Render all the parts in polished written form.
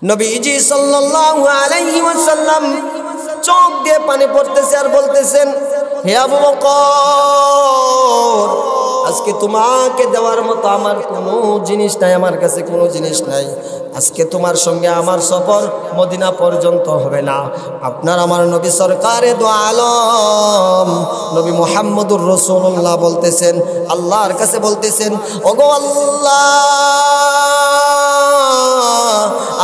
নবীজি সাল্লাল্লাহু আলাইহি ওয়াসাল্লাম চোখ দিয়ে পানি পড়তেছে আর বলতেছেন, হে আবু বকর, আজকে তোমাকে দেওয়ার মতো আমার কোনো জিনিস নাই, আমার কাছে কোনো জিনিস নাই। আজকে তোমার সঙ্গে আমার সফর মদিনা পর্যন্ত হবে না। আপনার আমার নবী সরকারে দো আলম নবী মুহাম্মদুর রাসূলুল্লাহ বলতেছেন, আল্লাহর কাছে বলতেছেন, ওগো আল্লাহ,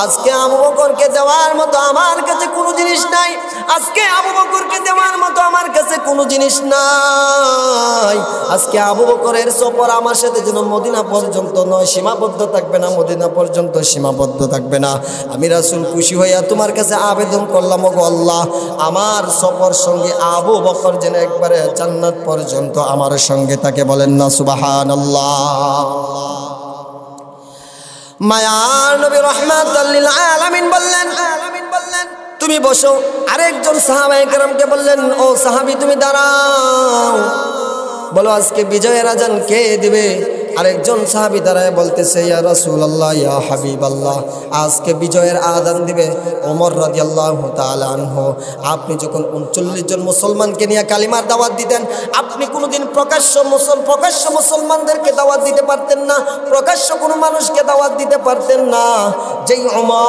আজকে আবু বকরকে দেওয়ার মতো আমার কাছে কোনো জিনিস নাই। আজকে আবু বকরকে দেওয়ার মতো আমার কাছে কোনো জিনিস নাই। আজকে আবু বকরের সফর আমার সাথে যেন মদিনা পর্যন্ত নয়, সীমাবদ্ধ থাকবে না, মদিনা পর্যন্ত সীমাবদ্ধ থাকবে না। আমি রাসূল খুশি হইয়া তোমার কাছে আবেদন করলাম, ওগো আল্লাহ, আমার সফর সঙ্গে আবু বকর যেন একবারে জান্নাত পর্যন্ত আমার সঙ্গে থাকে। বলেন না সুবহানাল্লাহ। মায়ার নবী রাহমাতাল লিল আলামিন বললেন, তুমি বসো। আরেকজন সাহাবায়ে কেরামকে বললেন, ও সাহাবী তুমি দাঁড়াও, বলো আজকে বিজয়ের আজান কে দিবে? আরেকজন সাহাবী দাঁড়ায় বলতেছে, ইয়া রাসূলুল্লাহ, ইয়া হাবিবাল্লাহ, আজকে বিজয়ের আজান দিবে ওমর রাদিয়াল্লাহু তাআলা আনহু। আপনি যখন 39 জন মুসলমানকে নিয়ে কালিমার দাওয়াত দিতেন, আপনি কোনোদিন প্রকাশ্য মুসলমানদেরকে দাওয়াত দিতে পারতেন না, প্রকাশ্য কোনো মানুষকে দাওয়াত দিতে পারতেন না। যেই ওমর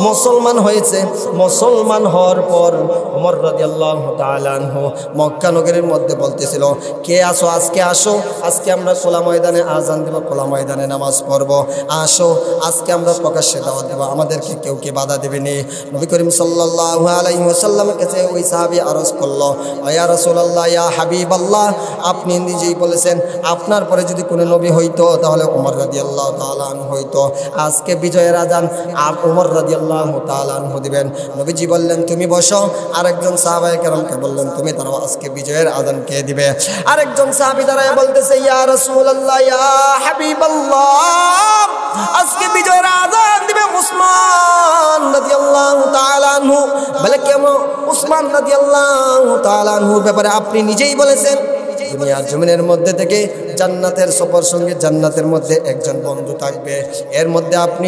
মুসলমান হয়েছে, মুসলমান হওয়ার পর ওমর রাদিয়াল্লাহু তাআলা আনহু মক্কা নগরীর মধ্যে বলতেছিল, কে আসো, আজকে আসো, আজকে আমরা খোলা ময়দানে আজান দেব, খোলা ময়দানে নামাজ পড়ব, আসো আজকে আমরা প্রকাশ্যে দাওয়াত দেব, আমাদেরকে কেউ কি বাধা দেবে নি? নবী করিম সাল্লাল্লাহু আলাইহি ওয়াসাল্লামের কাছে ওই সাহাবী আরজ করলো, ইয়া রাসূলুল্লাহ, ইয়া হাবিবাল্লাহ, আপনি নিজেই বলেছেন আপনার পরে যদি কোনো নবী হইতো তাহলে ওমর রাদিয়াল্লাহু তাআলা আনহু হইতো। আজকে বিজয়ের আজান ওমর রাদিয়াল্লাহু তাআলা আনহু দিবেন। নবীজি বললেন, তুমি বসো। আরেকজন সাহাবায়ে কেরামকে বললেন, তুমি দাঁড়াও, আজকে বিজয়ের আজান কে দিবে? আরেকজন সাহাবী দাঁড়ায় বলতেছে, ইয়া রাসূলুল্লাহ, ইয়া হাবিবাল্লাহ, আজকে বিজয়ের আজান দিবে উসমান রাদিয়াল্লাহু তাআলা আনহু। বলে কেন? উসমান রাদিয়াল্লাহু তাআলা আনহুর ব্যাপারে আপনি নিজেই বলেছেন দুনিয়ার জমিনের মধ্যে থেকে জান্নাতের সফর সঙ্গে জান্নাতের মধ্যে একজন বন্ধু থাকবে। এর মধ্যে আপনি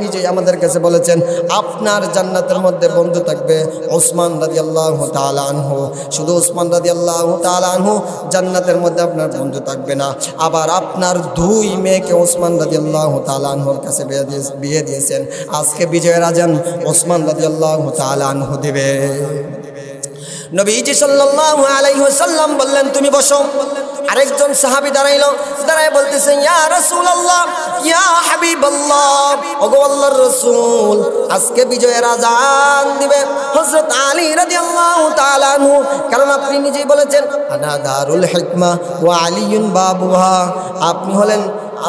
নিজেই আমাদের কাছে বলেছেন আপনার জান্নাতের মধ্যে বন্ধু থাকবে উসমান রাদিয়াল্লাহু তাআলা আনহু। শুধু উসমান রাদিয়াল্লাহু তাআলা আনহু জান্নাতের মধ্যে আপনার বন্ধু থাকবে না, আবার আপনার দুই মেয়েকে উসমান রাদিয়াল্লাহু তাআলা আনহুর কাছে বিয়ে দিয়েছেন। আজকে বিজয়ের আজান উসমান রাদিয়াল্লাহু তাআলা আনহু দিবে। নবীজি সাল্লাল্লাহু আলাইহি ওয়াসাল্লাম বললেন, তুমি বসো। আরেকজন সাহাবী দাঁড়ায় বলতেছেন, ইয়া রাসূলুল্লাহ, ইয়া হাবিবাল্লাহ, ওগো আল্লাহর রাসূল, আজকে বিজয়ের আজান দিবে হযরত আলী রাদিয়াল্লাহু তাআলা আনহু। কারণ আপনি নিজেই বলেছেন, আনা দারুল হিকমা ওয়া আলিয়ুন বাবুহা। আপনি হলেন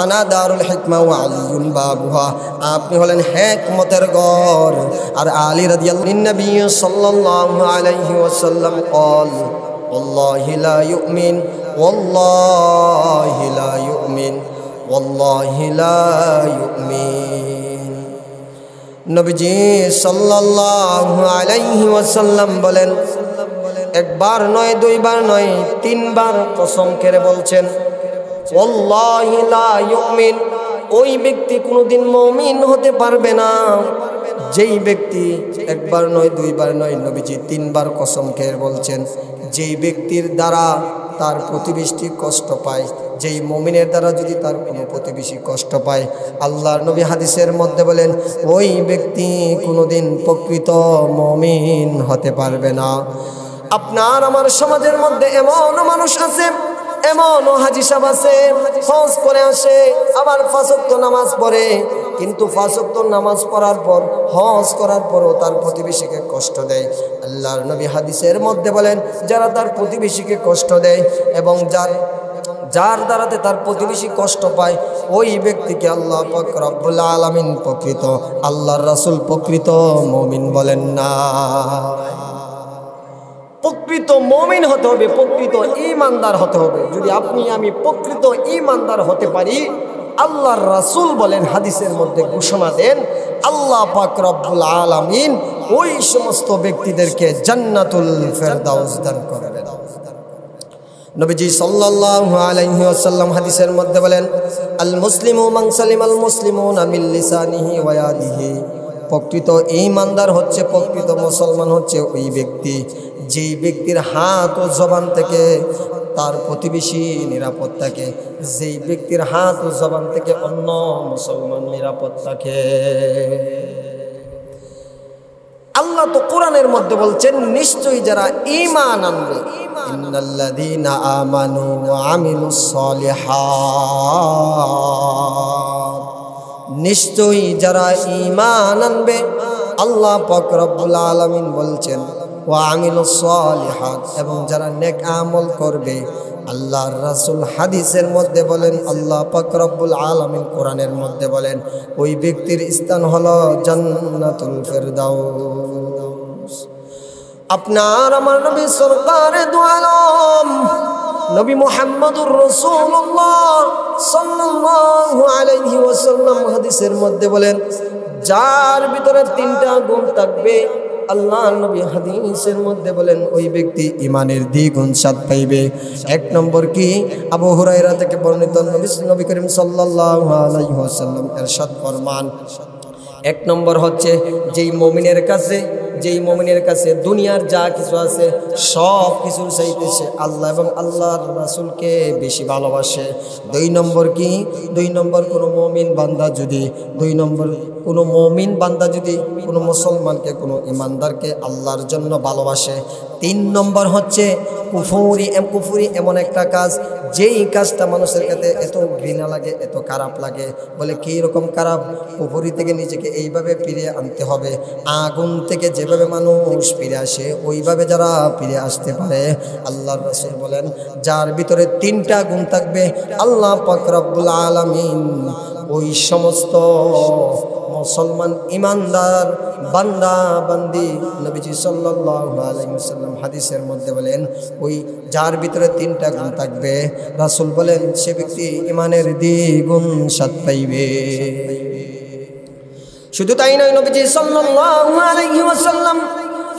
আনা দারুল হিকমা ওয়া আলিয়ুন বাবুহা, আপনি হলেন হিকমতের ঘর। আর আলী রাদিয়াল্লাহু নবী সাল্লাল্লাহু আলাইহি ওয়াসাল্লাম قال والله لا يؤمن والله لا يؤمن والله لا يؤمن। নবীজি সাল্লাল্লাহু আলাইহি ওয়াসাল্লাম বলেন, একবার নয়, দুইবার নয়, তিনবার কসম করে বলছেন, ওয়াল্লাহি লা ইউমিন, ওই ব্যক্তি কোনোদিন মুমিন হতে পারবে না। যেই ব্যক্তি একবার নয়, দুইবার নয়, নবীজি তিনবার কসম খেয়ে বলছেন, যেই ব্যক্তির দ্বারা তার প্রতিবেশী কষ্ট পায়, যেই মুমিনের দ্বারা যদি তার কোনো প্রতিবেশী কষ্ট পায়, আল্লাহর নবী হাদিসের মধ্যে বলেন ওই ব্যক্তি কোনোদিন প্রকৃত মুমিন হতে পারবে না। আপনার আমার সমাজের মধ্যে এমনও মানুষ আছে, এমনও হাজি সাহেব আছে, হজ করে আসে, আবার 5 ওয়াক্ত নামাজ পড়ে, কিন্তু 5 ওয়াক্ত নামাজ পড়ার পর, হজ করার পরও তার প্রতিবেশীকে কষ্ট দেয়। আল্লাহর নবী হাদিসের মধ্যে বলেন, যারা তার প্রতিবেশীকে কষ্ট দেয় এবং যার দ্বারাতে তার প্রতিবেশী কষ্ট পায়, ওই ব্যক্তিকে আল্লাহ পাক রব্বুল আলামিন প্রকৃত আল্লাহর রাসূল প্রকৃত মুমিন বলেন না। প্রকৃত মুমিন হতে হবে, প্রকৃত ঈমানদার হতে হবে। যদি আপনি আমি প্রকৃত ঈমানদার হতে পারি, আল্লাহর রাসূল বলেন, হাদিসের মধ্যে ঘোষণা দেন, আল্লাহ পাক রব্বুল আলামিন ওই সমস্ত ব্যক্তিদেরকে জান্নাতুল ফেরদাউস দান করবেন। নবীজি সাল্লাল্লাহু আলাইহি ওয়াসাল্লাম হাদিসের মধ্যে বলেন, আল মুসলিমু মান সালিমাল মুসলিমুনা মিন লিসানিহি ওয়া ইয়াদিহি, প্রকৃত ঈমানদার হচ্ছে, প্রকৃত মুসলমান হচ্ছে ওই ব্যক্তি যেই ব্যক্তির হাত ও জবান থেকে তার প্রতিবেশী নিরাপদ থাকে, যেই ব্যক্তির হাত ও জবান থেকে অন্য মুসলমান নিরাপদ থাকে। আল্লাহ তো কোরআনের মধ্যে বলছেন, নিশ্চয়ই যারা ঈমান আনবে, ইন্নাল্লাযীনা আমানু ওয়া আমিলুস সালিহাত, নিশ্চয়ই যারা ঈমান আনবে, আল্লাহ পাক রব্বুল আলামিন বলছেন ওয়া আমিলুস সালিহাত, এবং যারা নেক আমল করবে। আল্লাহর রাসূল হাদিসের মধ্যে বলেন, আল্লাহ পাক রব্বুল আলামিন কোরআনের মধ্যে বলেন, ওই ব্যক্তির স্থান হলো জান্নাতুল ফেরদাউস। আপনার আমার নবী সরকারে দু আলম নবী মুহাম্মদুর রাসূলুল্লাহ সাল্লাল্লাহু আলাইহি ওয়াসাল্লাম হাদিসের মধ্যে বলেন, যার ভিতরে তিনটা গুণ থাকবে, আল্লাহর নবী হাদিসের মধ্যে বলেন, ওই ব্যক্তি ইমানের দ্বিগুণ স্বাদ পাইবে। এক নম্বর কি? আবু হুরায়রা থেকে বর্ণিত, নবী করিম সাল্লাল্লাহু আলাইহি ওয়াসাল্লাম ইরশাদ ফরমান, এক নম্বর হচ্ছে যেই মুমিনের কাছে দুনিয়ার যা কিছু আছে সব কিছুর চাইতে সে আল্লাহ এবং আল্লাহর রাসূলকে বেশি ভালোবাসে। দুই নম্বর কি? দুই নম্বর কোনো মুমিন বান্দা যদি কোনো মুসলমানকে, কোনো ইমানদারকে আল্লাহর জন্য ভালোবাসে। তিন নম্বর হচ্ছে কুফরি এমন একটা কাজ, যেই কাজটা মানুষের কাছে এত ঘৃণা লাগে, এত খারাপ লাগে। বলে কি রকম খারাপ? কুফরি থেকে নিজেকে এইভাবে ফিরিয়ে আনতে হবে, আগুন থেকে যেভাবে মানুষ ফিরে আসে ওইভাবে যারা ফিরে আসতে পারে, আল্লাহর রাসূল বলেন, যার ভিতরে তিনটা গুণ থাকবে, আল্লাহ পাক রব্বুল আলামিন ওই সমস্ত মুসলমান ইমানদার বান্দা বান্দি, নবীজি সাল্লাল্লাহু আলাইহি ওয়াসাল্লাম হাদিসের মধ্যে বলেন, ওই যার ভিতরে তিনটা গুণ থাকবে, রাসূল বলেন, সে ব্যক্তি ইমানের দ্বিগুণ স্বাদ পাইবে। শুধু তাই নয়, নবীজি সাল্লাল্লাহু আলাইহি ওয়াসাল্লাম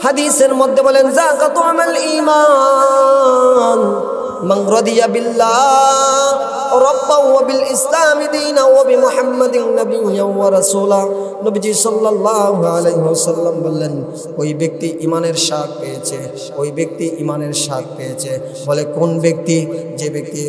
হাদিসের মধ্যে বলেন, যাকাতু আমাল ঈমান মান রাদিয়া বিল্লাহ রাব্বান ওয়া বিল ইসলামি দীনা ওয়া বিমুহাম্মাদিন নাবিয়্যান ওয়া রাসূলা। নবীজি সাল্লাল্লাহু আলাইহি ওয়াসাল্লাম বললেন, ওই ব্যক্তি ইমানের স্বাদ পেয়েছে, ওই ব্যক্তি ইমানের স্বাদ পেয়েছে। বলে কোন ব্যক্তি? যে ব্যক্তি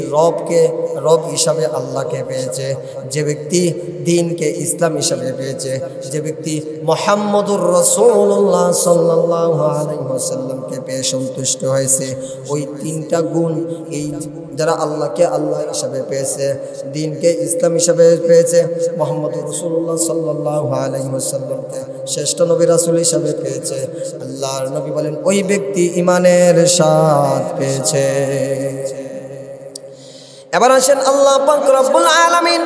রব হিসাবে আল্লাহকে পেয়েছে, যে ব্যক্তি দ্বীনকে ইসলাম হিসাবে পেয়েছে, যে ব্যক্তি মুহাম্মদুর রাসূলুল্লাহ সাল্লাল্লাহু আলাইহি ওয়াসাল্লামকে পেয়ে সন্তুষ্ট হয়েছে। ওই তিনটা গুণ, এই যারা আল্লাহকে আল্লাহ হিসাবে পেয়েছে, দ্বীনকে ইসলাম হিসাবে পেয়েছে, মুহাম্মদুর রাসূলুল্লাহ সাল্লাল্লাহু আলাইহি ওয়াসাল্লামকে শ্রেষ্ঠ নবী রাসূল হিসাবে পেয়েছে, আল্লাহর নবী বলেন, ওই ব্যক্তি ইমানের স্বাদ পেয়েছে। এবার আসেন, আল্লাহ পাক রব্বুল আলামিন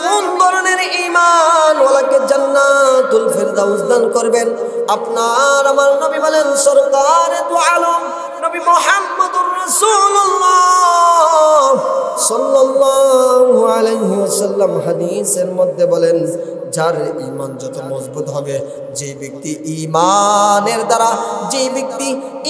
কোন ধরনের ঈমান ওয়ালাকে জান্নাতুল ফেরদাউস দান করবেন? আপনার আমার নবী বলেন, সরকারে দু আলম নবী মুহাম্মদুর রাসূলুল্লাহ সাল্লাল্লাহু আলাইহি ওয়াসাল্লাম হাদিসের মধ্যে বলেন, যার ঈমান যত মজবুত হবে, যে ব্যক্তি ঈমানের দ্বারা, যে ব্যক্তি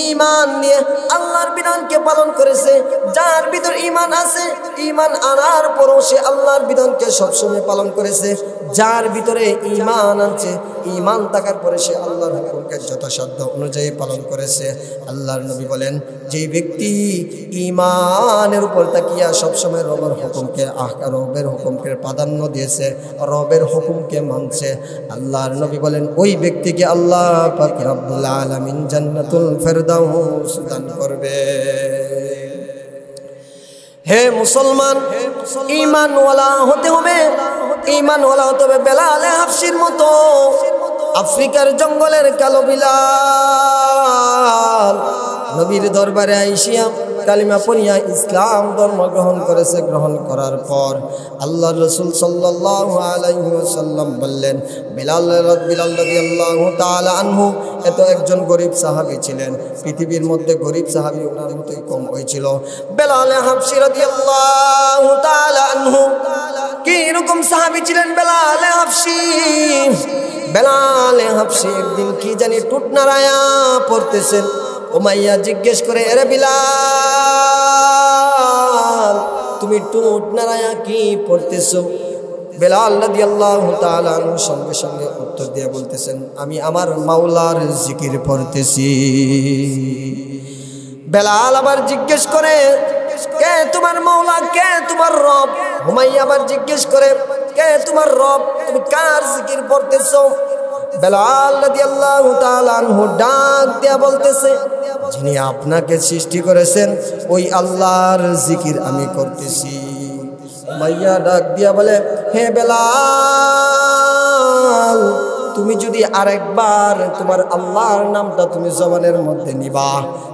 ঈমান নিয়ে আল্লাহর বিধানকে পালন করেছে, যার ভিতর ঈমান আছে, ঈমান আনার পরও সে আল্লাহর বিধানকে সবসময় পালন করেছে, যার ভিতরে ঈমান আছে, ঈমান থাকার পরে সে আল্লাহর হুকুমকে যথাসাধ্য অনুযায়ী পালন করেছে, আল্লাহর নবী বলেন, যে ব্যক্তি ঈমানের উপর তাকিয়া সবসময় রবের হুকুমকে প্রাধান্য দিয়েছে, রবের হুকুমকে মানছে, আল্লাহর নবী বলেন, ওই ব্যক্তিকে আল্লাহ পাক রব্বুল আলামিন জান্নাতুল ফেরদাউস দান করবে। হে মুসলমান, ঈমানওয়ালা হতে হবে, ঈমানওয়ালা হতে হবে বেলাল হাবশির মতো, আফ্রিকার জঙ্গলের কালো বিলাল নবীর দরবারে আইসিয়া কালিমা পড়িয়া ইসলাম ধর্ম গ্রহণ করেছে। গ্রহণ করার পর আল্লাহর রাসূল সাল্লাল্লাহু আলাইহি ওয়াসাল্লাম বললেন, বিলাল রাদিয়াল্লাহু তাআলা আনহু এত একজন গরিব সাহাবী ছিলেন, পৃথিবীর মধ্যে গরিব সাহাবী ওনার মতোই কম হয়েছিল। বেলাল হাবশী রাদিয়াল্লাহু তাআলা আনহু কি রকম সাহাবী ছিলেন? বেলাল হাবশী একদিন কি জানি টুট নাড়ায়া পড়তেছেন। উমাইয়া জিজ্ঞেস করে, এরে বিলাল, বেলাল তুমি টুট নাড়ায়া কি পড়তেছো? বেলাল রাদিয়াল্লাহু তাআলা আনহু সঙ্গে সঙ্গে উত্তর দিয়ে বলতেছেন, আমি আমার মাওলার জিকির পড়তেছি। বেলাল আবার জিজ্ঞেস করে, কে তোমার মাওলা, কে তোমার রব? হুমাইয়া আবার জিজ্ঞেস করে, কে তোমার রব, তুমি কার জিকির পড়তেছো? বেলাল রাদিয়াল্লাহু তাআলা আনহু ডাক দিয়া বলতেছে, যিনি আপনাকে সৃষ্টি করেছেন ওই আল্লাহর জিকির আমি করতেছি। হুমাইয়া ডাক দিয়া বলে, হে বেলাল, তুমি যদি আরেকবার তোমার আল্লাহর নামটা তুমি জবানের মধ্যে নিবা,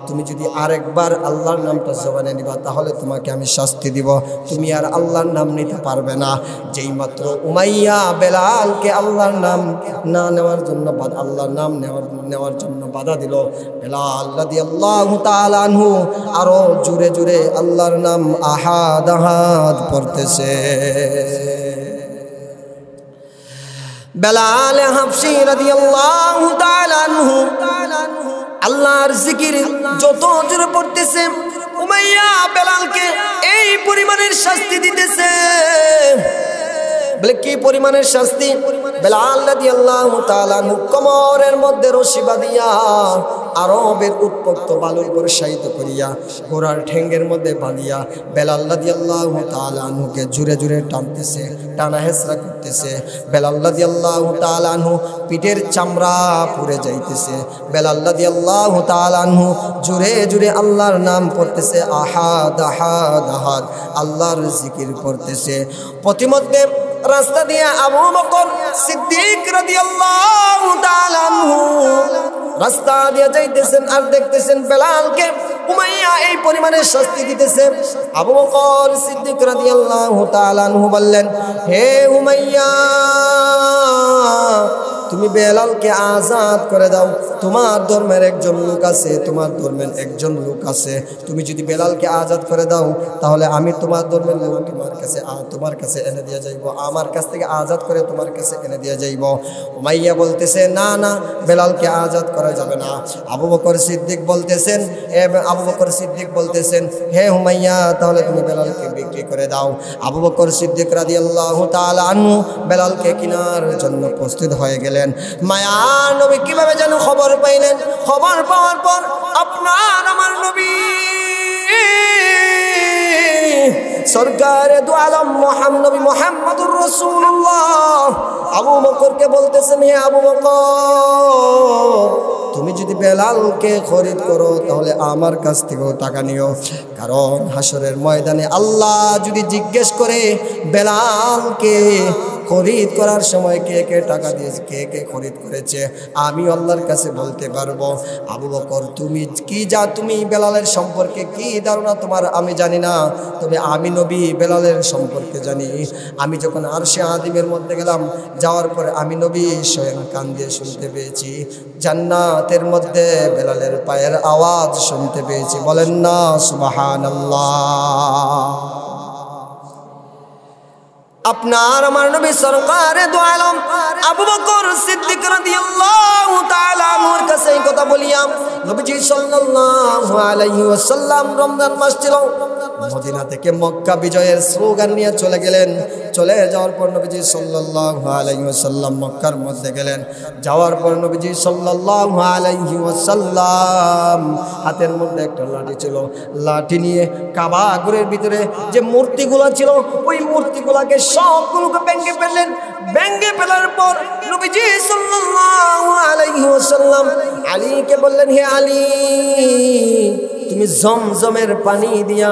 তুমি যদি আরেকবার আল্লাহর নামটা জবানে নিবা, তাহলে তোমাকে আমি শাস্তি দিব। তুমি আর আল্লাহর নাম নিতে পারবে না। যেই মাত্র উমাইয়া বেলালকে আল্লাহর নাম না নেওয়ার জন্য আল্লাহর নাম নেওয়ার জন্য বাধা দিল, বেলাল রাদিয়াল্লাহু তাআলা আনহু আরো জোরে জোরে আল্লাহর নাম আহাদ আহাদ পড়তেছে। বেলাল হাবশী রাদিয়াল্লাহু তাআলা আনহু আল্লাহর জিকির যত জোরে পড়তেছে, উমাইয়া বেলালকে এই পরিমাণের শাস্তি দিতেছে। বলে কি পরিমাণের শাস্তি? বেলাল রাদিয়াল্লাহু তাআলা আনহু কোমরের মধ্যে রশি বাঁধিয়া আরবের উৎপক্ত বালুর উপর শায়িত করিয়া ঘোড়ার ঠেঙ্গের মধ্যে বাঁধিয়া বেলাল রাদিয়াল্লাহু তাআলা আনহুকে জুরে জুরে টানতেছে, টানা হেসরা করতেছে। বেলাল রাদিয়াল্লাহু তাআলা আনহু পিঠের চামড়া পুড়ে যাইতেছে। বেলাল রাদিয়াল্লাহু তাআলা আনহু জুরে জুরে আল্লাহর নাম পড়তেছে, আহাদ আহাদ আহাদ আল্লাহর জিকির করতেছে। প্রতিমধ্যে রাস্তা দিয়ে আবু বকর সিদ্দিক রাদিয়াল্লাহু তাআলা আনহু রাস্তা দিয়ে যাইতেছেন আর দেখতেছেন বেলালকে উমাইয়া এই পরিমাণে শাস্তি দিতেছে। আবু বকর সিদ্দিক রাদিয়াল্লাহু তাআলা আনহু বললেন, হে উমাইয়া, তুমি বেলালকে আজাদ করে দাও। তোমার ধর্মের একজন লোক আছে, তোমার ধর্মের একজন লোক আছে। তুমি যদি বেলালকে আজাদ করে দাও, তাহলে আমি তোমার ধর্মের লোক তোমার কাছে এনে দিয়ে যাইব, আমার কাছ থেকে আজাদ করে তোমার কাছে এনে দিয়ে যাইব। উমাইয়া বলতেছে, না না, বেলালকে আজাদ করা যাবে না। আবু বকর সিদ্দিক বলতেছেন, হে হুমাইয়া, তাহলে তুমি বেলালকে বিক্রি করে দাও। আবু বকর সিদ্দিক রাদিয়াল্লাহু তাআলা আনহু বেলালকে কেনার জন্য প্রস্তুত হয়ে গেলেন। মায়ার নবী কিভাবে যেন খবর পাইলেন। খবর পাওয়ার পর আপনার আমার নবী সরকারে দু আলম নবী মুহাম্মদুর রাসূলুল্লাহ আবু বকরকে বলতেছেন, হে আবু বকর, তুমি যদি বেলালকে খরিদ করো তাহলে আমার কাছ থেকেও টাকা নিও। কারণ হাসরের ময়দানে আল্লাহ যদি জিজ্ঞেস করে বেলালকে খরিদ করার সময় কে কে টাকা দিয়েছে, কে কে খরিদ করেছে, আমি আল্লাহর কাছে বলতে পারবো। আবু বকর, তুমি বেলালের সম্পর্কে কি ধারণা তোমার আমি জানি না, তবে আমি নবী বেলালের সম্পর্কে জানি। আমি যখন আরশে আযিমের মধ্যে গেলাম, যাওয়ার পরে আমি নবী স্বয়ং কান দিয়ে শুনতে পেয়েছি, জান্নাতের মধ্যে বেলালের পায়ের আওয়াজ শুনতে পেয়েছি। বলেন না সুবহানাল্লাহ। আপনার আমার নবী সরকারে দু আলম আবু বকর সিদ্দিক রাদিয়াল্লাহু তাআলা আনহুর কাছে এই কথা বলিয়া নবীজি সাল্লাল্লাহু আলাইহি ওয়াসাল্লাম রমজান মাস ছিল, মদিনা থেকে মক্কা বিজয়ের স্লোগান নিয়ে চলে গেলেন। চলে যাওয়ার পর নবীজি সাল্লাল্লাহু আলাইহি ওয়াসাল্লাম মক্কার মধ্যে গেলেন। যাওয়ার পর নবীজি সাল্লাল্লাহু আলাইহি ওয়াসাল্লাম হাতের মধ্যে একটা লাঠি ছিল, লাঠি নিয়ে কাবা ঘরের ভিতরে যে মূর্তিগুলো ছিল ওই মূর্তিগুলোকে সবগুলোকে ভেঙে ফেললেন। ভেঙে ফেলার পর নবীজি সাল্লাল্লাহু আলাইহি ওয়াসাল্লাম আলীকে বললেন, হে আলী, তুমি জমজমের পানি দিয়া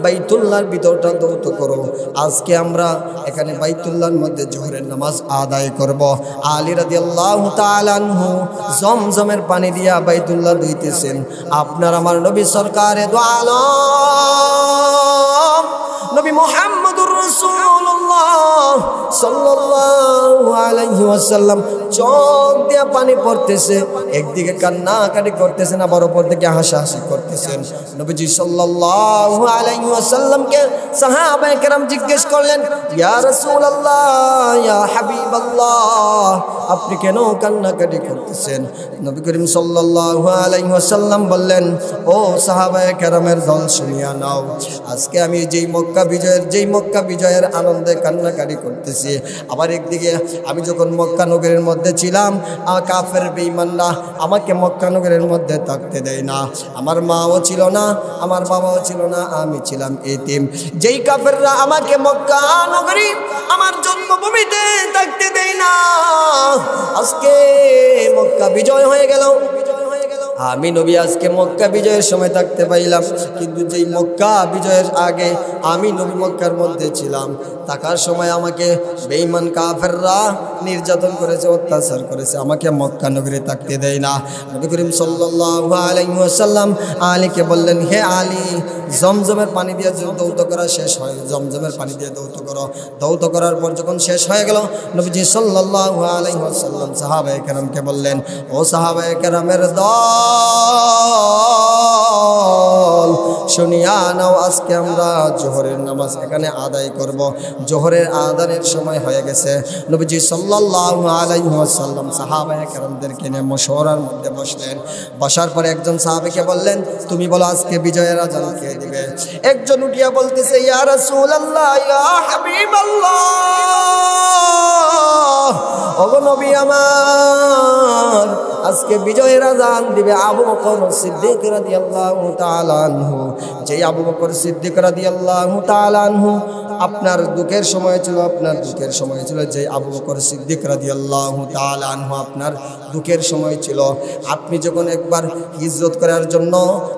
বাইতুল্লাহর ভিতরটা ধৌত করো। আজকে আমরা এখানে বাইতুল্লাহর মধ্যে জোহরের নামাজ আদায় করব। আলী রাদিয়াল্লাহু তাআলা আনহু জমজমের পানি দিয়া বাইতুল্লাহ ধুইতেছেন। আপনার আমার নবী সরকারে দু আলম নবী মুহাম্মদুর রাসূলুল্লাহ সাল্লাল্লাহু আলাইহি ওয়াসাল্লাম চোখ দিয়ে পানি পড়তেছে, একদিকে কান্নাকাটি করতেছেন, আবার অপর দিকে হাসাহাসি করতেছেন। নবীজি সাল্লাল্লাহু আলাইহি ওয়াসাল্লামকে সাহাবায়ে কেরাম জিজ্ঞেস করলেন, ইয়া রাসূলুল্লাহ, ইয়া হাবিবাল্লাহ, আপনি কেন কান্নাকাটি করতেছেন? নবী করিম সাল্লাল্লাহু আলাইহি ওয়াসাল্লাম বললেন, ও সাহাবায়ে কেরামের দল, শুনিয়া নাও, আজকে আমি যেই মক্কা বিজয়ের আনন্দে কান্নাকাটি করতেছি, আবার একদিকে আমি যখন মক্কা নগরের মধ্যে ছিলাম, কাফের বেঈমানরা আমাকে মক্কা নগরের মধ্যে থাকতে দেয় না। আমার মাও ছিল না, আমার বাবাও ছিল না, আমি ছিলাম এতিম। যেই কাফেররা আমাকে মক্কা নগরী আমার জন্মভূমিতে থাকতে দেয় না, আজকে মক্কা বিজয় হয়ে গেল, আমি নবী আজকে মক্কা বিজয়ের সময় থাকতে পাইলাম। কিন্তু যেই মক্কা বিজয়ের আগে আমি নবী মক্কার মধ্যে ছিলাম, থাকার সময় আমাকে বেঈমান কাফেররা নির্যাতন করেছে, অত্যাচার করেছে, আমাকে মক্কা নগরে থাকতে দেয় না। নবী করিম সাল্লাল্লাহু আলাইহি ওয়াসাল্লাম আলীকে বললেন, হে আলী, জমজমের পানি দিয়ে দৌত করা শেষ হয়, জমজমের পানি দিয়ে দৌত করো। দৌত করার পর যখন শেষ হয়ে গেল, নবীজি সাল্লাল্লাহু আলাইহি ওয়াসাল্লাম সাহাবায়ে কেরামকে বললেন, ও সাহাবায়ে কেরামের দল, শুনিয়া নাও, আজকে আমরা জোহরের নামাজ এখানে আদায় করব। জোহরের আযানের সময় হয়ে গেছে। নবীজি সাল্লাল্লাহু আলাইহি ওয়াসাল্লাম সাহাবায়ে কেরামদেরকে নিয়ে মশওয়ারার মধ্যে বসলেন। বসার পরে একজন সাহাবীকে বললেন, তুমি বলো আজকে বিজয়ের আযান কে দিবে? একজন উঠিয়া বলতেছে, ইয়া রাসূলুল্লাহ, ইয়া হাবিবাল্লাহ, ওগো নবী আমার, আজকে বিজয়ের আযান দিবে আবু বকর সিদ্দিক রাদিয়াল্লাহু তাআলা আনহু। যেই আবু বকর সিদ্দিক রাদিয়াল্লাহু তাআলা আনহু আপনার দুঃখের সময় ছিল, আপনার দুঃখের সময় ছিল, যে আবু বকর সিদ্দিক রাদিয়াল্লাহু তাআলা আনহু আপনার দুঃখের সময় ছিল। আপনি যখন একবার হিজরত করার জন্য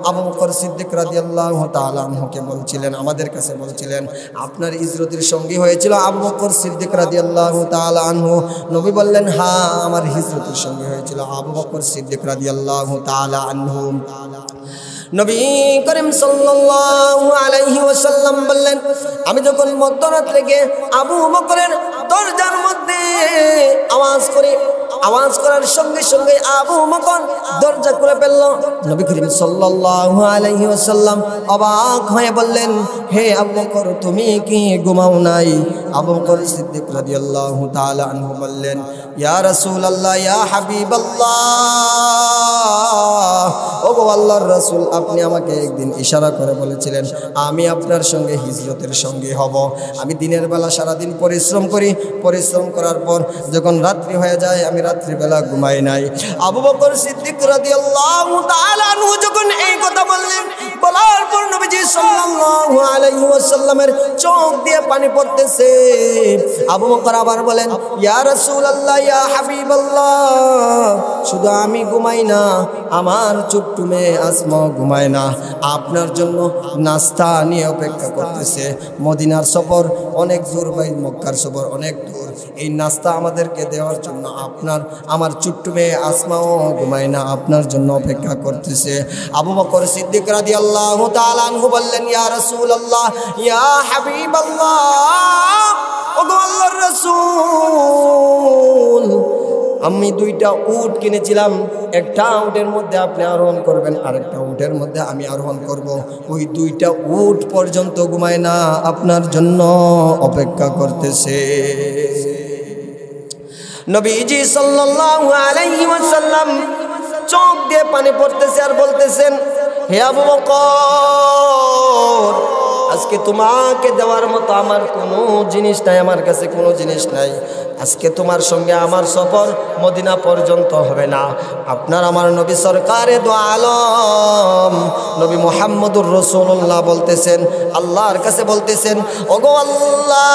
আবু বকর সিদ্দিক রাদিয়াল্লাহু তাআলা আনহুকে বলছিলেন, আমাদের কাছে বলছিলেন, আপনার হিজরতের সঙ্গী হয়েছিল আবু বকর সিদ্দিক রাদিয়াল্লাহু তাআলা আনহু। নবী বললেন, হ্যাঁ, আমার হিজরতের সঙ্গী হয়েছিল আবু বকর সিদ্দিক রাদিয়াল্লাহু তাআলা আনহু। নবী করিম সাল্লাল্লাহু আলাইহি ওয়াসাল্লাম বললেন, আমি যখন মধ্যরাত থেকে আবু বকরের দরজার মধ্যে আওয়াজ করি, আওয়াজ করার সঙ্গে সঙ্গে আবু বকর দরজা খুলে ফেলল। নবী করিম সাল্লাল্লাহু আলাইহি ওয়াসাল্লাম অবাক হয়ে বললেন, হে আবু বকর, তুমি কি ঘুমাও নাই? আবু বকর সিদ্দিক রাদিয়াল্লাহু তাআলা আনহু বললেন, ইয়া রাসূলুল্লাহ, ইয়া হাবিবাল্লাহ, ওগো আল্লাহর রাসূল, আপনি আমাকে একদিন ইশারা করে বলেছিলেন আমি আপনার সঙ্গে হিজরতের সঙ্গী হব। আমি দিনের বেলা সারাদিন পরিশ্রম করি, পরিশ্রম করার পর যখন রাত্রি হয়ে যায় আমি রাত্রিবেলা ঘুমাই নাই। আবু বকর সিদ্দিক রাদিয়াল্লাহু তাআলা আনহু যখন এই কথা বললেন, বলার পর নবীজি সাল্লাল্লাহু আলাইহি ওয়াসাল্লামের চোখ দিয়ে পানি পড়তেছে। আবু বকর আবার বলেন, ইয়া রাসূলুল্লাহ, ইয়া হাবিবাল্লাহ, শুধু আমি ঘুমাই না, আমার ছোট্ট মেয়ে আসমা ঘুমায় না, আপনার জন্য নাস্তা নিয়ে অপেক্ষা করতেছে। মদিনার সফর অনেক দূর, ভাই, মক্কার সফর অনেক দূর, এই নাস্তা আমাদেরকে দেওয়ার জন্য আমার ছোট্ট মেয়ে আসমাও ঘুমায় না, আপনার জন্য অপেক্ষা করতেছে। আবু বকর সিদ্দিক রাদিয়াল্লাহু তাআলা আনহু বললেন, ইয়া রাসূলুল্লাহ, ইয়া হাবিবাল্লাহ, ওগো আল্লাহর রাসূল, আমি দুইটা উট কিনেছিলাম, একটা উটের মধ্যে আপনি আরোহণ করবেন, আরেকটা উটের মধ্যে আমি আরোহণ করব। ওই দুইটা উট পর্যন্ত ঘুমায় না, আপনার জন্য অপেক্ষা করতেছে। নবীজি সাল্লাল্লাহু আলাইহি ওয়াসাল্লাম চোখ দিয়ে পানি পড়তেছে আর বলতেছেন, হে আবু বকর, আজকে তোমাকে দেওয়ার মতো আমার কোনো জিনিস নাই, আমার কাছে কোনো জিনিস নাই। আজকে তোমার সঙ্গে আমার সফর মদিনা পর্যন্ত হবে না। আপনার আমার নবী সরকারে দো আলম নবী মুহাম্মদুর রাসূলুল্লাহ বলতেছেন, আল্লাহর কাছে বলতেছেন, ওগো আল্লাহ,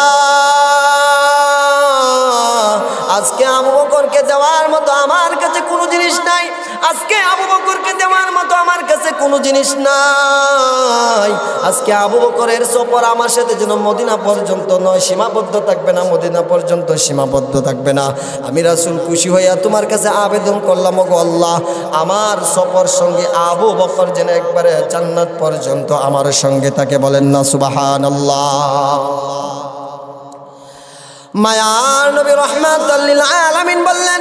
আজকে আবু বকরকে দেওয়ার মতো আমার কাছে কোনো জিনিস নাই, আজকে আবু বকরকে দেওয়ার মতো আমার কাছে কোনো জিনিস নাই। আজকে আবু বকরের সফর আমার সাথে যেন মদিনা পর্যন্ত নয়, সীমাবদ্ধ থাকবে না, মদিনা পর্যন্ত সীমাবদ্ধ থাকবে না। আমি রাসূল খুশি হইয়া তোমার কাছে আবেদন করলাম, ওগো আল্লাহ, আমার সফর সঙ্গে আবু বকর যেন একবারে জান্নাত পর্যন্ত আমার সঙ্গে থাকে। বলেন না সুবহানাল্লাহ। মায়ার নবী রাহমাতাল লিল আলামিন বললেন,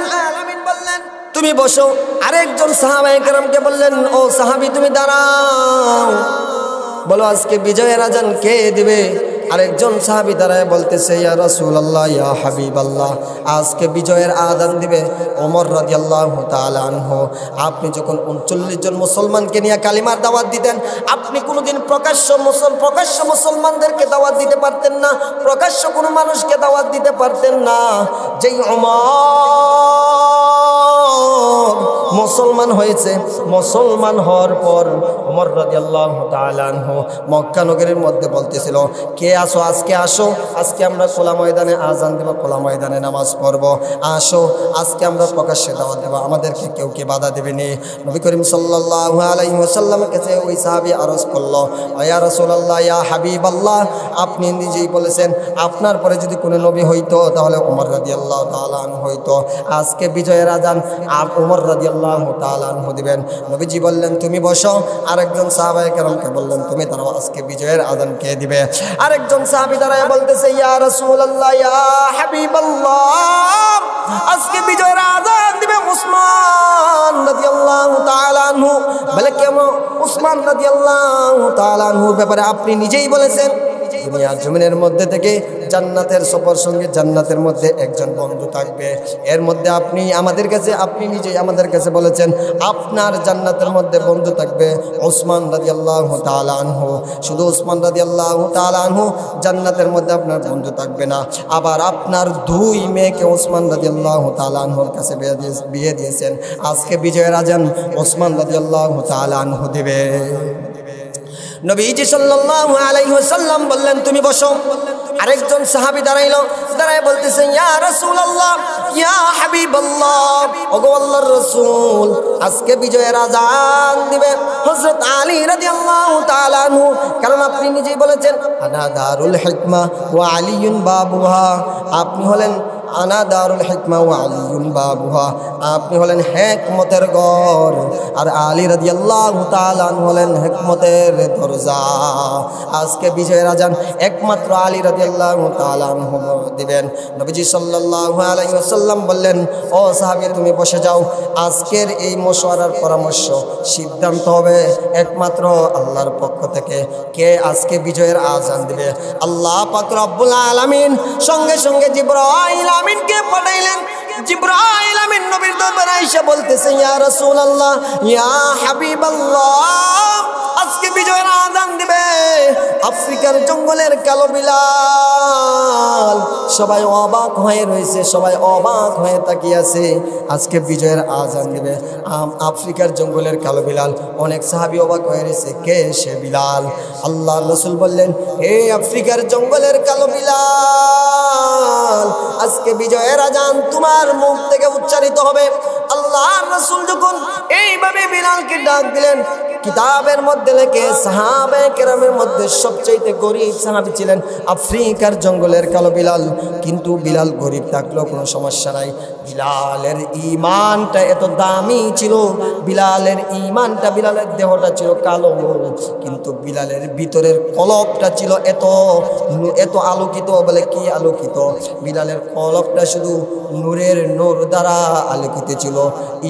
তুমি বসো। আরেকজন সাহাবায়ে কেরামকে বললেন, ও সাহাবী, তুমি দাঁড়াও, বলো আজকে বিজয়ের আযান কে দিবে? আরেকজন সাহাবী দাঁড়ায় বলতেছে, ইয়া রাসূলুল্লাহ, ইয়া হাবিবাল্লাহ, আজকে বিজয়ের আযান দিবে ওমর রাদিয়াল্লাহু তাআলা আনহু। আপনি যখন 39 জন মুসলমানকে নিয়ে কালিমার দাওয়াত দিতেন, আপনি কোনোদিন প্রকাশ্য মুসলমানদেরকে দাওয়াত দিতে পারতেন না, প্রকাশ্য কোনো মানুষকে দাওয়াত দিতে পারতেন না। যেই ওমর মুসলমান হয়েছে, মুসলমান হওয়ার পর ওমর রাদিয়াল্লাহু তাআলা আনহু মক্কা নগরীর মধ্যে বলতেছিল, কে আসো, আজকে আসো, আজকে আমরা খোলা ময়দানে আযান দেব, খোলা ময়দানে নামাজ পড়ব, আসো আজকে আমরা প্রকাশ্যে দাওয়াত দেব, আমাদেরকে কেউ কি বাধা দেবে নি। নবী করিম সাল্লাল্লাহু আলাইহি ওয়াসাল্লামের কাছে ওই সাহাবী আরজ করলো, ইয়া রাসূলুল্লাহ, ইয়া হাবিবাল্লাহ, আপনি নিজেই বলেছেন আপনার পরে যদি কোনো নবী হইতো তাহলে ওমর রাদিয়াল্লাহু তাআলা আনহু হইতো। আজকে বিজয়ের আযান ওমর রাদিয়াল্লাহু তাআলা আনহু দিবেন। নবীজি বললেন, তুমি বসো। আরেকজন সাহাবায়ে কেরামকে বললেন, তুমি দাঁড়াও, আজকে বিজয়ের আযান কে দিবে? আরেকজন সাহাবী দাঁড়ায় বলতেছে, ইয়া রাসূলুল্লাহ, ইয়া হাবিবাল্লাহ, আজকে বিজয়ের আযান দিবে উসমান রাদিয়াল্লাহু তাআলা আনহু। বলে কেন? উসমান রাদিয়াল্লাহু তাআলা আনহুর ব্যাপারে আপনি নিজেই বলেছেন দুনিয়ার জমিনের মধ্যে থেকে জান্নাতের সফর সঙ্গে জান্নাতের মধ্যে একজন বন্ধু থাকবে। এর মধ্যে আপনি নিজেই আমাদের কাছে বলেছেন আপনার জান্নাতের মধ্যে বন্ধু থাকবে উসমান রাদিয়াল্লাহু তাআলা আনহু। শুধু উসমান রাদিয়াল্লাহু তাআলা আনহু জান্নাতের মধ্যে আপনার বন্ধু থাকবে না, আবার আপনার দুই মেয়েকে উসমান রাদিয়াল্লাহু তাআলা আনহুর কাছে বিয়ে দিয়েছেন। আজকে বিজয়ের আযান উসমান রাদিয়াল্লাহু তাআলা আনহু দিবে। নবীজি সাল্লাল্লাহু আলাইহি ওয়াসাল্লাম বললেন, তুমি বসো। আরেকজন সাহাবী দাঁড়ায় বলতেছেন, ইয়া রাসূলুল্লাহ, ইয়া হাবিবাল্লাহ, ওগো আল্লাহর রাসূল, আজকে বিজয়ের আযান দিবে হযরত আলী রাদিয়াল্লাহু তাআলা আনহু। কারণ আপনি নিজেই বলেছেন, আনা দারুল হিকমা ওয়া আলীউন বাবুহা। আপনি হলেন আনা দারুল হিকমা ওয়া আলীউন বাবুহা, আপনি হলেন হিকমতের ঘর, আর আলী রাদিয়াল্লাহু তাআলা আনহু হলেন হিকমতের দরজা। আজকে বিজয়ের আযান একমাত্র আলী রাদিয়াল্লাহু তাআলা আনহু দিবেন। নবীজি সাল্লাল্লাহু আলাইহি ওয়াসাল্লাম বললেন, ও সাহাবী, তুমি বসে যাও। আজকের এই মশওয়ারার পরামর্শ সিদ্ধান্ত হবে একমাত্র আল্লাহর পক্ষ থেকে। কে আজকে বিজয়ের আযান দিবে? আল্লাহ পাক রব্বুল আলামিন সঙ্গে সঙ্গে জিবরাইল আমিনকে পাঠাইলেন। জিবরাইল আমিন নবীর দরবারে এসে বলতেছে, ইয়া রাসূলুল্লাহ, ইয়া হাবিবাল্লাহ, আজকে বিজয়ের আযান দিবে আফ্রিকার জঙ্গলের কালো বিলাল। সবাই অবাক হয়ে রয়েছে, সবাই অবাক হয়ে তাকিয়ে আছে। আজকে বিজয়ের আযান দিবে আফ্রিকার জঙ্গলের কালো বিলাল। অনেক সাহাবী অবাক হয়ে রয়েছে, কে সে বিলাল? আল্লাহর রাসূল বললেন, হে আফ্রিকার জঙ্গলের কালো বিলাল, আজকে বিজয়ের আযান তোমার মুখ থেকে উচ্চারিত হবে। আল্লাহর রাসূল যখন এইভাবে বিলালকে ডাক দিলেন, কিতাবের মধ্যে লেখে সাহাবায়ে কেরামের মধ্যে সবচেয়ে গরীব সাহাবী ছিলেন আফ্রিকার জঙ্গলের কালো বিলাল। কিন্তু বিলাল গরীব থাকলেও কোনো সমস্যা নাই, বিলালের ঈমানটা এত দামি ছিল, বিলালের ঈমানটা, বিলালের দেহটা ছিল কালো, কিন্তু বিলালের ভিতরের কলবটা ছিল এত আলোকিত। বলে কি আলোকিত? বিলালের কলবটা শুধু নূর দ্বারা আলোকিত ছিল,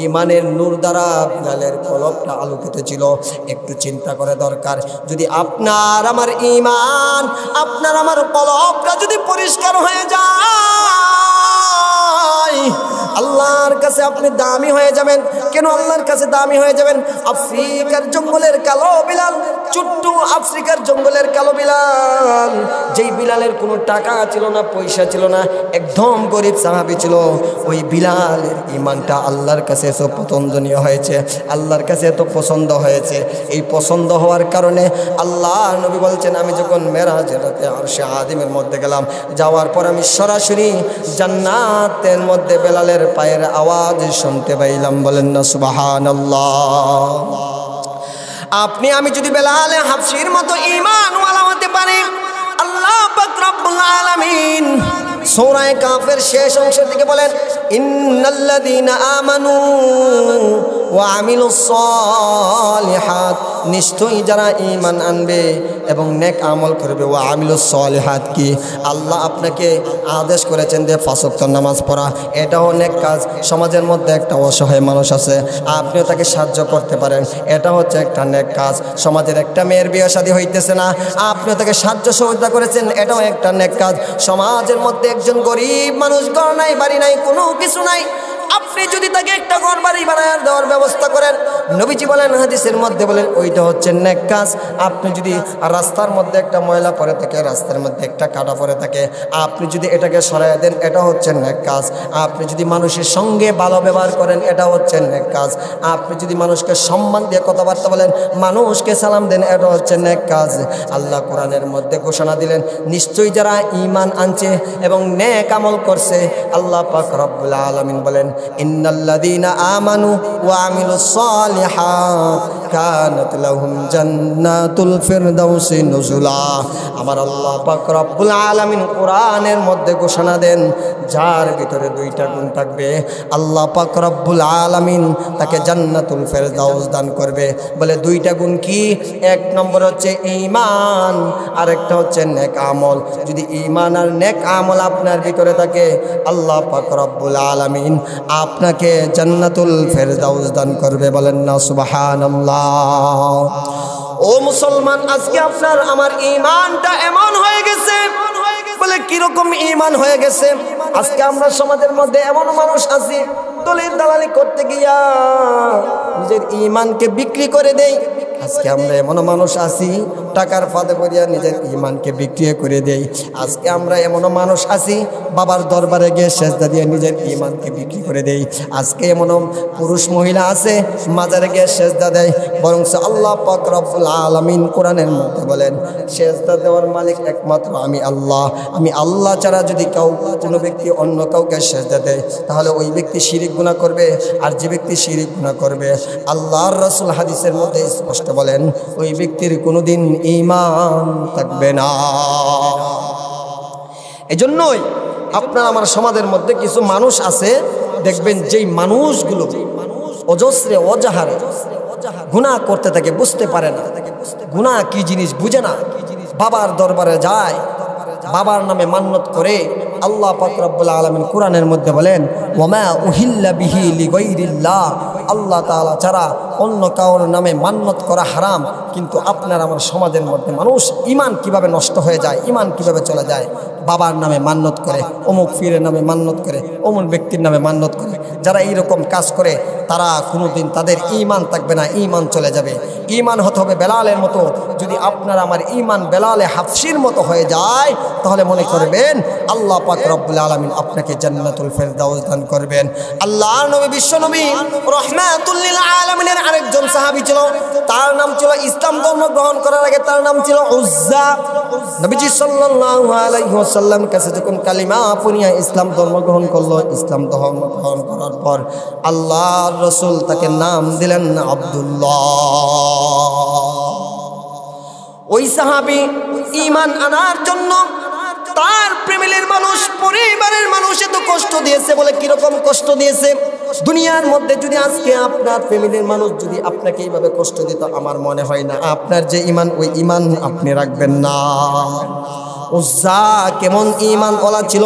ঈমানের নূর দ্বারা বিলালের কলবটা আলোকিত ছিল। একটু চিন্তা করে দরকার, যদি আপনার আমার ঈমান, আপনার আমার কলবটা যদি পরিষ্কার হয়ে যায়, আল্লাহর কাছে আপনি দামি হয়ে যাবেন। কেন আল্লাহর কাছে দামি হয়ে যাবেন? আফ্রিকার জঙ্গলের কালো বিলাল, ছোট্ট আফ্রিকার জঙ্গলের কালো বিলাল, যেই বিলালের কোনো টাকা ছিল না, পয়সা ছিল না, একদম গরিব সাহাবী ছিল, ওই বিলালের ঈমানটা আল্লাহর কাছে এত পছন্দনীয় হয়েছে, আল্লাহর কাছে এত পছন্দ হয়েছে। এই পছন্দ হওয়ার কারণে আল্লাহ নবী বলছেন, আমি যখন মেরাজের রাতে আরশে আযিমের মধ্যে গেলাম, যাওয়ার পর আমি সরাসরি জান্নাতের মধ্যে বেলালের পায়ের আওয়াজ শুনতে পাইলাম। বলেন না সুবহানাল্লাহ। আপনি আমি যদি বেলালে হাফসির মতো ঈমানওয়ালা হতে পারি, আল্লাহ পাক রব্বুল আলামিন সূরা কাফের শেষ অংশের দিকে বলেন, ইন্নাল্লাযীনা আমানু ওয়া আমিলুস সালিহাত, নিশ্চয়ই যারা ঈমান আনবে এবং নেক আমল করবে। ওয়া আমিলুস সালিহাত কি? আল্লাহ আপনাকে আদেশ করেছেন যে 5 ওয়াক্ত নামাজ পড়া, এটাও নেক কাজ। সমাজের মধ্যে একটা অসহায় মানুষ আছে, আপনিও তাকে সাহায্য করতে পারেন, এটা হচ্ছে একটা নেক কাজ। সমাজের একটা মেয়ের বিয়ে শাদী হইতেছে না, আপনিও তাকে সাহায্য সহযোগিতা করেছেন, এটাও একটা নেক কাজ। সমাজের মধ্যে একজন গরিব মানুষ, ঘর নাই, বাড়ি নাই, কোনো কিছু নাই, আপনি যদি তাকে একটা ঘর বাড়ি বানায় দেওয়ার ব্যবস্থা করেন, নবীজি বলেন, হাদিসের মধ্যে বলেন, ওইটা হচ্ছে নেক কাজ। আপনি যদি রাস্তার মধ্যে একটা ময়লা পড়ে থাকে, রাস্তার মধ্যে একটা কাটা পড়ে থাকে, আপনি যদি এটাকে সরাই দেন, এটা হচ্ছে নেক কাজ। আপনি যদি মানুষের সঙ্গে ভালো ব্যবহার করেন, এটা হচ্ছে নেক কাজ। আপনি যদি মানুষকে সম্মান দিয়ে কথাবার্তা বলেন, মানুষকে সালাম দেন, এটা হচ্ছে নেক কাজ। আল্লাহ কোরআনের মধ্যে ঘোষণা দিলেন, নিশ্চয়ই যারা ঈমান আনছে এবং নেক আমল করছে, আল্লাহ পাক রব্বুল আলামিন বলেন, ইন্নাল্লাযীনা আমানু ওয়া আমিলুস সালিহাত কানাত লাহুম জান্নাতুল ফিরদাউসি নুজুলা। আমার আল্লাহ পাক রব্বুল আলামিন কোরআনের মধ্যে ঘোষণা দেন, যার ভিতরে 2টা গুণ থাকবে, আল্লাহ পাক রব্বুল আলামিন তাকে জান্নাতুল ফিরদাউস দান করবে। বলে 2টা গুণ কি? 1 নম্বর হচ্ছে ঈমান, আর একটা হচ্ছে নেক আমল। যদি ঈমান আর নেক আমল আপনার ভিতরে থাকে, আল্লাহ পাক রব্বুল আলামিন আপনাকে জান্নাতুল ফিরদাউস দান করবে। বলেন না সুবহানাল্লাহ। ও মুসলমান, আজকে আপনার আমার ঈমানটা এমন হয়ে গেছে। বলে কিরকম ঈমান হয়ে গেছে? আজকে আমরা সমাজের মধ্যে এমন মানুষ আছি, দলিল দালালি করতে গিয়া নিজের ঈমানকে বিক্রি করে দেই। আজকে আমরা এমন মানুষ আছি, টাকার ফাঁদে পড়িয়া নিজের ঈমানকে বিক্রি করে দেই। আজকে আমরা এমন মানুষ আছি, বাবার দরবারে গিয়ে সেজদা দিয়ে নিজের ঈমানকে বিক্রি করে দেই। আজকে এমন পুরুষ মহিলা আছে, মাজারে গিয়ে সেজদা দেয়। বরং আল্লাহ পাক রব্বুল আলামিন কোরআনের মধ্যে বলেন, সেজদা দেওয়ার মালিক একমাত্র আমি আল্লাহ। আমি আল্লাহ ছাড়া যদি কোনো ব্যক্তি অন্য কাউকে সেজদা দেয়, তাহলে ওই ব্যক্তি শিরিক গুনাহ করবে। আর যে ব্যক্তি শিরিক গুনাহ করবে, আল্লাহর রাসূল হাদিসের মধ্যে স্পষ্ট বলেন, ওই ব্যক্তির কোনোদিন ঈমান থাকবে না। এজন্যই আপনার আমার সমাজের মধ্যে কিছু মানুষ আছে, দেখবেন যেই মানুষগুলো অজস্রে অজাহারে গুনাহ করতে থাকে, বুঝতে পারে না গুনাহ কি জিনিস, বুঝে না। বাবার দরবারে যায়, বাবার নামে মান্নত করে। আল্লাহ পাক রব্বুল আলামিন কোরআনের মধ্যে বলেন, ওয়ামা উহিল্লা বিহি লিগাইরিল্লাহ, আল্লাহ তাআলা ছাড়া অন্য কারোর নামে মান্নত করা হারাম। কিন্তু আপনার আমার সমাজের মধ্যে মানুষ ঈমান কিভাবে নষ্ট হয়ে যায়, ঈমান কিভাবে চলে যায়। বাবার নামে মান্নত করে, অমুক পীরের নামে মান্নত করে, অমুক ব্যক্তির নামে মান্নত করে। যারা এইরকম কাজ করে, তারা কোনোদিন তাদের ঈমান থাকবে না, ঈমান চলে যাবে। ঈমান হতে হবে বেলালের মতো। যদি আপনার আমার ঈমান বেলালে হাফসির মতো হয়ে যায়, তাহলে মনে করবেন আল্লাহ পাক রব্বুল আলামিন আপনাকে জান্নাতুল ফিরদাউস দান করবেন। আল্লাহর নবী, বিশ্ব নবী রাহমাতুল লিল আলামিনের আরেকজন সাহাবী ছিল, তার নাম ছিল, ইসলাম ধর্ম গ্রহণ করার আগে তার নাম ছিল উজ্জা। নবীজি সাল্লাল্লাহু আলাইহি ওয়াসাল্লাম কাছে যখন কালিমা পড়িয়া ইসলাম ধর্ম গ্রহণ করলো, ইসলাম ধর্ম গ্রহণ করার পর আল্লাহর রাসূল তাকে নাম দিলেন আব্দুল্লাহ। ওই সাহাবী ঈমান আনার জন্য তার ফ্যামিলির মানুষ, পরিবারের মানুষ এত কষ্ট দিয়েছে। বলে কিরকম কষ্ট দিয়েছে? দুনিয়ার মধ্যে যদি আজকে আপনার ফ্যামিলির মানুষ যদি আপনাকে এইভাবে কষ্ট দিত, আমার মনে হয় না আপনার যে ঈমান, ওই ঈমান আপনি রাখবেন না। উজ্জা কেমন ঈমান ওয়ালা ছিল,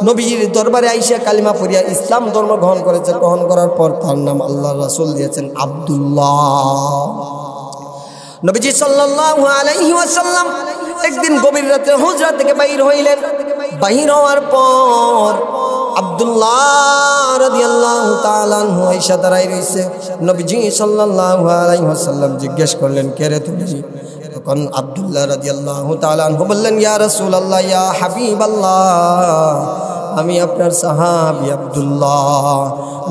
নবীর দরবারে আইসা কালিমা পড়িয়া ইসলাম ধর্ম গ্রহণ করেছে। গ্রহণ করার পর তার নাম আল্লাহর রাসূল দিয়েছেন আব্দুল্লাহ। নবীজি সাল্লাল্লাহু আলাইহি ওয়াসাল্লাম একদিন গভীর রাতে হুজরা থেকে বাইর হইলেন। বাইর হওয়ার পর আব্দুল্লাহ রাদিয়াল্লাহু তাআলা আনহু আয়েশা দাঁড়ায় রইছে। নবীজি সাল্লাল্লাহু আলাইহি ওয়াসাল্লাম জিজ্ঞেস করলেন, কে রে তুমি? তখন আব্দুল্লাহ রাদিয়াল্লাহু তাআলা আনহু বললেন, ইয়া রাসূলুল্লাহ, ইয়া হাবিবাল্লাহ, আমি আপনার সাহাবী আব্দুল্লাহ।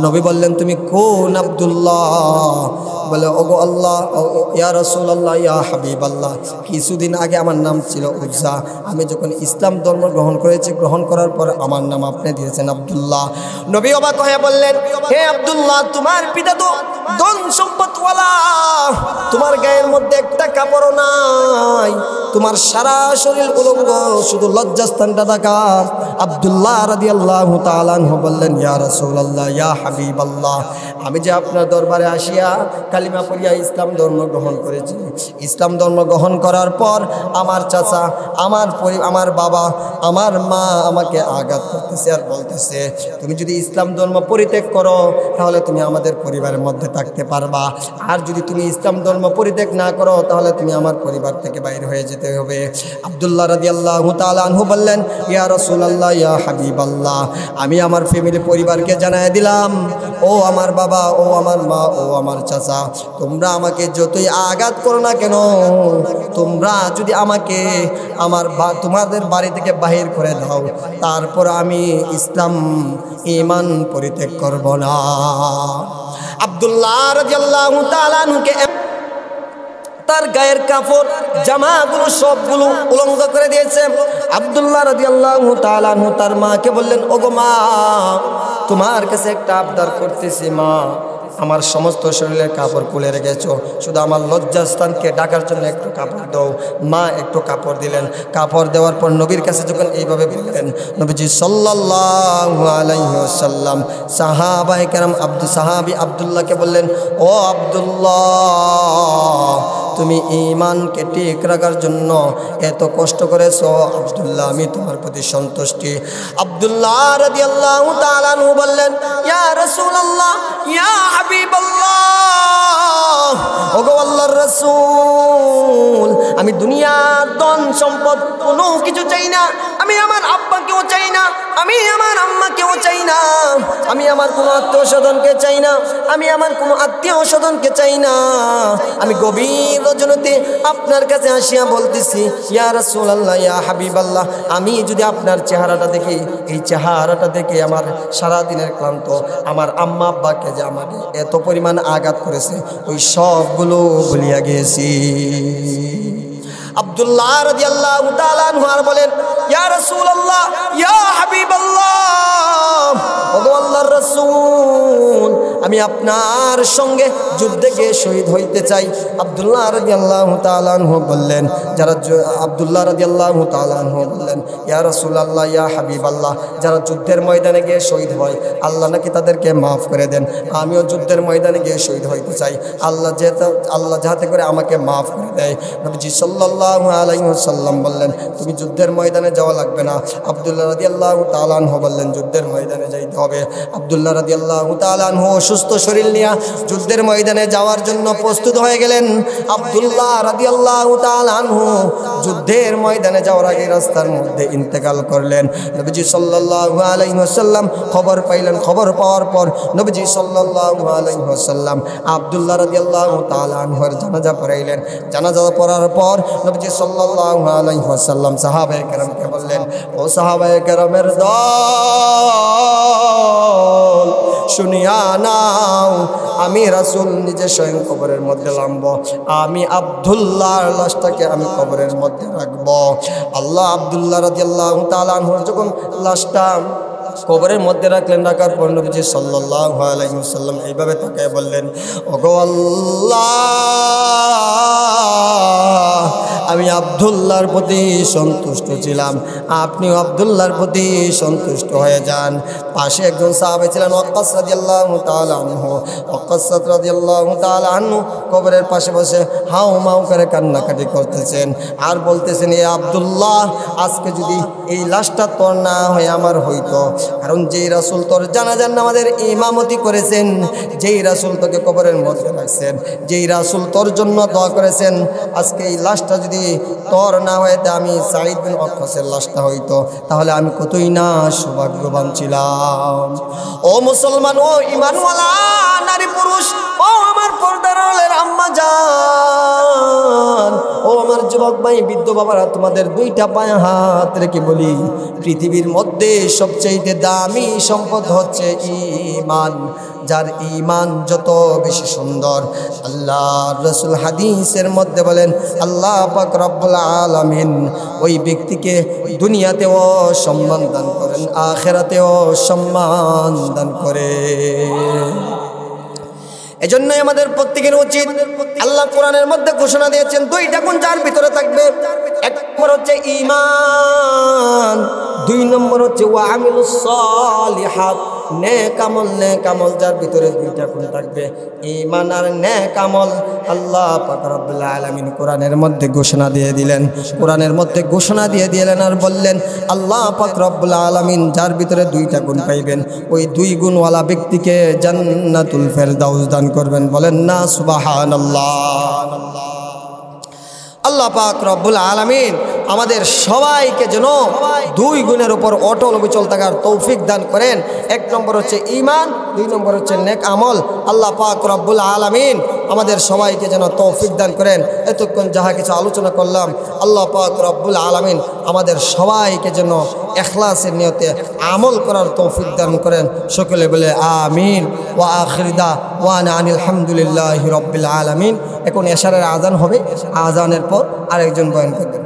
নবী বললেন, তুমি কোন আব্দুল্লাহ? বলে, ওগো আল্লাহ, ইয়া রাসূলুল্লাহ, ইয়া হাবিবাল্লাহ, কিছুদিন আগে আমার নাম ছিল উজ্জা। আমি যখন ইসলাম ধর্ম গ্রহণ করেছি, গ্রহণ করার পর আমার নাম আপনি দিয়েছেন আব্দুল্লাহ। নবী অবাক হয়ে বললেন, হে আব্দুল্লাহ, তোমার পিতা তো ধন সম্পদওয়ালা, তোমার গায়ের মধ্যে একটা কাপড়ও নাই, তোমার সারা শরীর উলঙ্গ, শুধু লজ্জাস্থানটা ঢাকা। আব্দুল্লাহ রাদিয়াল্লাহু তাআলা আনহু বললেন, ইয়া রাসূলুল্লাহ, ইয়া হাবিবাল্লাহ, আমি যে আপনার দরবারে আসিয়া কালিমা পড়িয়া ইসলাম ধর্ম গ্রহণ করেছি। ইসলাম ধর্ম গ্রহণ করার পর আমার চাচা, আমার বাবা, আমার মা আমাকে আঘাত করতেছে আর বলতেছে, তুমি যদি ইসলাম ধর্ম পরিত্যাগ করো তাহলে তুমি আমাদের পরিবারের মধ্যে থাকতে পারবা, আর যদি তুমি ইসলাম ধর্ম পরিত্যাগ না করো তাহলে তুমি আমার পরিবার থেকে বাইরে হয়ে যেতে হবে। আব্দুল্লাহ রাদিয়াল্লাহু তাআলা আনহু বললেন, ইয়া রাসূলুল্লাহ, ইয়া হাবিবাল্লাহ, আমি আমার ফ্যামিলি পরিবারকে জানায় দিলাম, ও আমার বাবা, ও আমার মা, ও আমার চাচা, তোমরা আমাকে যতই আঘাত করো না কেন, তোমরা যদি আমাকে তোমাদের বাড়ি থেকে বাহির করে দাও, তারপর আমি ইসলাম ঈমান পরিত্যাগ করব না। আব্দুল্লাহ রাদিয়াল্লাহু তাআলা আনহুকে তার গায়ের কাপড় জামাগুলো সবগুলো উলঙ্গ করে দিয়েছে। আব্দুল্লাহ রাদিয়াল্লাহু তাআলা আনহু তার মাকে বললেন, ওগো মা, তোমার কাছে একটা আবদার করতেছি মা, আমার সমস্ত শরীরের কাপড় খুলে রেখেছো, শুধু আমার লজ্জাস্থানকে ঢাকার জন্য একটু কাপড় দাও। মা একটু কাপড় দিলেন। কাপড় দেওয়ার পর নবীর কাছে যখন এইভাবে বললেন, নবীজি সাল্লাল্লাহু আলাইহি ওয়াসাল্লাম সাহাবায়ে কেরাম সাহাবী আব্দুল্লাহকে বললেন, ও আব্দুল্লাহ, তুমি ঈমানকে ঠিক রাখার জন্য এত কষ্ট করেছো, আব্দুল্লাহ আমি তোমার প্রতি সন্তুষ্টি। আব্দুল্লাহ রাদিয়াল্লাহু তাআলা আনহু বললেন, ইয়া রাসূলুল্লাহ, ইয়া হাবিবাল্লাহ, ওগো আল্লাহর রাসূল, আমি দুনিয়ার ধন সম্পদ কোনো কিছু চাই না, আমি আমার আব্বাকেও চাই না, আমি আমার আম্মাকেও চাই না, আমি আমার কোনো আত্মীয় স্বজনকে চাই না, আমি আমার কোনো আত্মীয় স্বজনকে চাই না। আমি গভীর রজনীতে আপনার কাছে আসিয়া বলতেছি, ইয়া রাসূলুল্লাহ, ইয়া হাবিবাল্লাহ, আমি যদি আপনার চেহারাটা দেখি, এই চেহারাটা দেখে আমার সারাদিনের ক্লান্ত, আমার আম্মা আব্বাকে যে আমাকে এত পরিমাণ আঘাত করেছে, ওই সবগুলো ভুলিয়া গেছি। আব্দুল্লাহ রাদিয়াল্লাহু তাআলা আনহু আর বলেন, ইয়া রাসূলুল্লাহ, ইয়া হাবিবাল্লাহ, ওগো আল্লাহর রাসূল, আমি আপনার সঙ্গে যুদ্ধে গিয়ে শহীদ হইতে চাই। আব্দুল্লাহ রাদিয়াল্লাহু তাআলা আনহু বললেন, আব্দুল্লাহ রাদিয়াল্লাহু তাআলা আনহু বললেন, ইয়া রাসূলুল্লাহ, ইয়া হাবিবাল্লাহ, যারা যুদ্ধের ময়দানে গিয়ে শহীদ হয় আল্লাহ নাকি তাদেরকে মাফ করে দেন। আমিও যুদ্ধের ময়দানে গিয়ে শহীদ হইতে চাই, আল্লাহ যাতে করে আমাকে মাফ করে দেয়। নবীজি সাল্লাল্লাহু আলাইহি ওয়াসাল্লাম বললেন, তুমি যুদ্ধের ময়দানে যাওয়া লাগবে না। আব্দুল্লাহ রাদিয়াল্লাহু তাআলা আনহু বললেন, যুদ্ধের ময়দানে যাইতে হবে। আব্দুল্লাহ রাদিয়াল্লাহু তাআলা আনহু সুস্থ শরীর নিয়ে যুদ্ধের ময়দানে যাওয়ার জন্য প্রস্তুত হয়ে গেলেন। আব্দুল্লাহ রাদিয়াল্লাহু তাআলা আনহু যুদ্ধের ময়দানে যাওয়ার আগে রাস্তার মধ্যে ইন্তেকাল করলেন। নবীজি সাল্লাল্লাহু আলাইহি ওয়াসাল্লাম খবর পাইলেন। খবর পাওয়ার পর নবীজি সাল্লাল্লাহু আলাইহি ওয়াসাল্লাম আব্দুল্লাহ রাদিয়াল্লাহু তাআলা আনহুর জানাজা পড়াইলেন। জানাজা পড়ার পর নবীজি সাল্লাল্লাহু আলাইহি ওয়াসাল্লাম সাহাবায়ে কেরামকে বললেন, ও সাহাবায়ে কেরামের দল, শুনিয়া নাও, আমি রাসূল নিজে স্বয়ং কবরের মধ্যে নামবো। আমি আব্দুল্লাহর লাশটাকে আমি কবরের মধ্যে রাখবো। আল্লাহ আব্দুল্লাহ রাদিয়াল্লাহু তাআলা আনহুর যখন লাশটা কবরের মধ্যে রাখলেন, রাখার পর নবীজি সাল্লাল্লাহু আলাইহি ওয়াসাল্লাম এইভাবে তাকায় বললেন, ওগো আল্লাহ, আমি আব্দুল্লাহর প্রতি সন্তুষ্ট ছিলাম, আপনিও আব্দুল্লাহর প্রতি সন্তুষ্ট হয়ে যান। পাশে একজন সাহাবী ছিলেন ওয়াক্কাস রাদিয়াল্লাহু তাআলা আনহু। ওয়াক্কাস রাদিয়াল্লাহু তাআলা আনহু কবরের পাশে বসে হাউ মাউ করে কান্নাকাটি করতেছেন আর বলতেছেন, এ আব্দুল্লাহ, আজকে যদি এই লাশটা তোর না হয়ে আমার হইতো, কারণ যেই রাসূল তোর জানাজার নামাজের ইমামতি করেছেন, যেই রাসূল তোকে কবরের মধ্যে রাখছেন, যেই রাসূল তোর জন্য দোয়া করেছেন, আজকে এই লাশটা যদি তোর না হইতে আমি সাঈদ বিন ওয়াক্কাসের লাশটা হইতো, তাহলে আমি কতই না সৌভাগ্যবান ছিলাম। ও মুসলমান, ও ঈমানওয়ালা নারী পুরুষ, ও আমার পর্দার আড়ালের আম্মা জান, ও আমার যুবক ভাই, বৃদ্ধ বাবারা, তোমাদের দুইটা পায়ে হাত রেখে বলি, পৃথিবীর মধ্যে সবচেয়ে দামি সম্পদ হচ্ছে ঈমান। যার ঈমান যত বেশি সুন্দর, আল্লাহর রাসূল হাদিসের মধ্যে বলেন, আল্লাহ পাক রব্বুল আলামিন ওই ব্যক্তিকে দুনিয়াতেও সম্মান দান করেন, আখিরাতেও সম্মান দান করে। এজন্যই আমাদের প্রত্যেকের উচিত, আল্লাহ কোরআনের মধ্যে ঘোষণা দিয়েছেন দুইটা গুণ যার ভিতরে থাকবে, এক নম্বর হচ্ছে ঈমান, দুই নম্বর হচ্ছে ওয়া আমিলুস সালিহাত, নেক আমল যার ভিতরে দুইটা গুণ থাকবে, ঈমান আর নেক আমল। আল্লাহ পাক রব্বুল আলামিন কোরআনের মধ্যে ঘোষণা দিয়ে দিলেন, আর বললেন আল্লাহ পাক রব্বুল আলামিন যার ভিতরে দুইটা গুণ পাইবেন ওই দুই গুণওয়ালা ব্যক্তিকে জান্নাতুল ফেরদাউস দান করবেন। বলেন না সুবহানাল্লাহ। আল্লাহ পাক রব্বুল আলামিন আমাদের সবাইকে যেন দুই গুণের উপর অটল অবিচল থাকার তৌফিক দান করেন। এক নম্বর হচ্ছে ঈমান, দুই নম্বর হচ্ছে নেক আমল। আল্লাহ পাক রব্বুল আলামিন আমাদের সবাইকে যেন তৌফিক দান করেন। এতক্ষণ যাহা কিছু আলোচনা করলাম আল্লাহ পাক রব্বুল আলামিন আমাদের সবাইকে যেন ইখলাসের নিয়তে আমল করার তৌফিক দান করেন। সকলে বলে আমিন। ওয়া আখির দাওয়ানা আনিল হামদুলিল্লাহি রাব্বিল আলামিন। এখন এশারের আজান হবে, আজানের পর আরেকজন বয়ান করবেন।